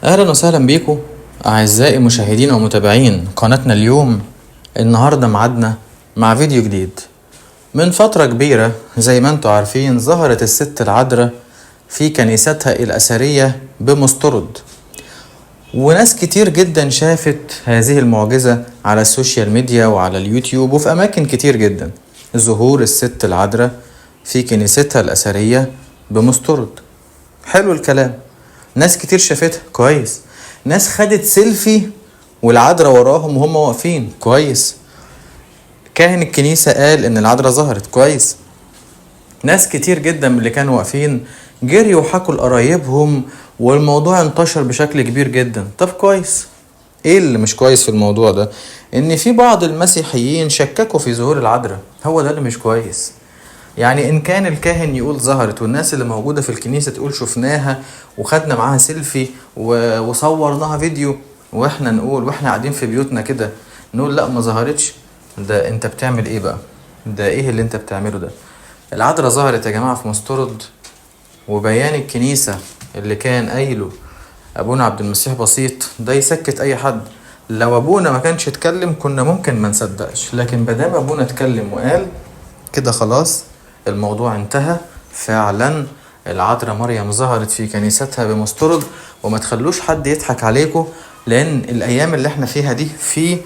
اهلا وسهلا بيكم اعزائي مشاهدين ومتابعين قناتنا اليوم. النهارده معادنا مع فيديو جديد. من فترة كبيرة زي ما انتوا عارفين ظهرت الست العذراء في كنيستها الأثرية بمسترد، وناس كتير جدا شافت هذه المعجزة على السوشيال ميديا وعلى اليوتيوب وفي أماكن كتير جدا. ظهور الست العذراء في كنيستها الأثرية بمسترد، حلو الكلام. ناس كتير شافتها كويس، ناس خدت سيلفي والعذراء وراهم وهم واقفين كويس. كاهن الكنيسة قال ان العذراء ظهرت كويس. ناس كتير جدا من اللي كانوا واقفين جريوا وحكوا لقرايبهم والموضوع انتشر بشكل كبير جدا. طب كويس، ايه اللي مش كويس في الموضوع ده؟ ان في بعض المسيحيين شككوا في ظهور العذراء، هو ده اللي مش كويس. يعني ان كان الكاهن يقول ظهرت والناس اللي موجودة في الكنيسة تقول شفناها وخدنا معاها سيلفي وصورناها فيديو، واحنا نقول واحنا قاعدين في بيوتنا كده نقول لا ما ظهرتش، ده انت بتعمل ايه بقى؟ ده ايه اللي انت بتعمله ده؟ العذراء ظهرت يا جماعة في مسترد، وبيان الكنيسة اللي كان قايله ابونا عبد المسيح بسيط ده يسكت اي حد. لو ابونا ما كانش اتكلم كنا ممكن ما نصدقش، لكن بدام ابونا اتكلم وقال كده خلاص الموضوع انتهى. فعلا العذراء مريم ظهرت في كنيستها بمسترد، وما تخلوش حد يضحك عليكم، لان الايام اللي احنا فيها دي في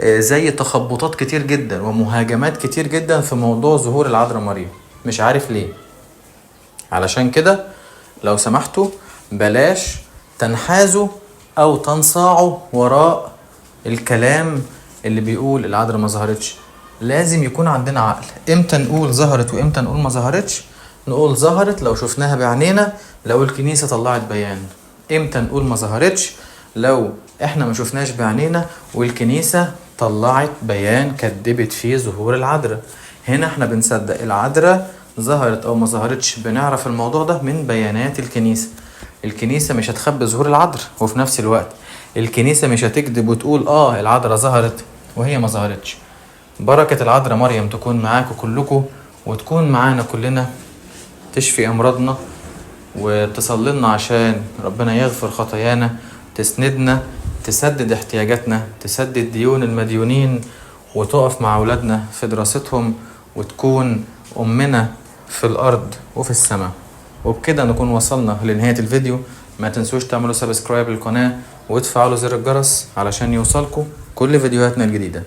زي تخبطات كتير جدا ومهاجمات كتير جدا في موضوع ظهور العذراء مريم، مش عارف ليه. علشان كده لو سمحتوا بلاش تنحازوا او تنصاعوا وراء الكلام اللي بيقول العذراء ما ظهرتش. لازم يكون عندنا عقل، امتى نقول ظهرت وامتى نقول ما ظهرتش. نقول ظهرت لو شفناها بعينينا، لو الكنيسة طلعت بيان. امتى نقول ما ظهرتش؟ لو احنا ما شفناش بعينينا والكنيسة طلعت بيان كدبت فيه ظهور العذراء. هنا احنا بنصدق العذراء ظهرت او ما ظهرتش، بنعرف الموضوع ده من بيانات الكنيسة. الكنيسة مش هتخبي ظهور العذراء، وفي نفس الوقت الكنيسة مش هتكذب وتقول العذراء ظهرت وهي ما ظهرتش. بركة العذراء مريم تكون معاكم كلكم وتكون معانا كلنا، تشفي أمراضنا وتصللنا عشان ربنا يغفر خطايانا، تسندنا، تسدد احتياجاتنا، تسدد ديون المديونين، وتقف مع أولادنا في دراستهم، وتكون أمنا في الأرض وفي السماء. وبكده نكون وصلنا لنهاية الفيديو. ما تنسوش تعملوا سبسكرايب للقناة وتفعلوا زر الجرس علشان يوصلكم كل فيديوهاتنا الجديدة.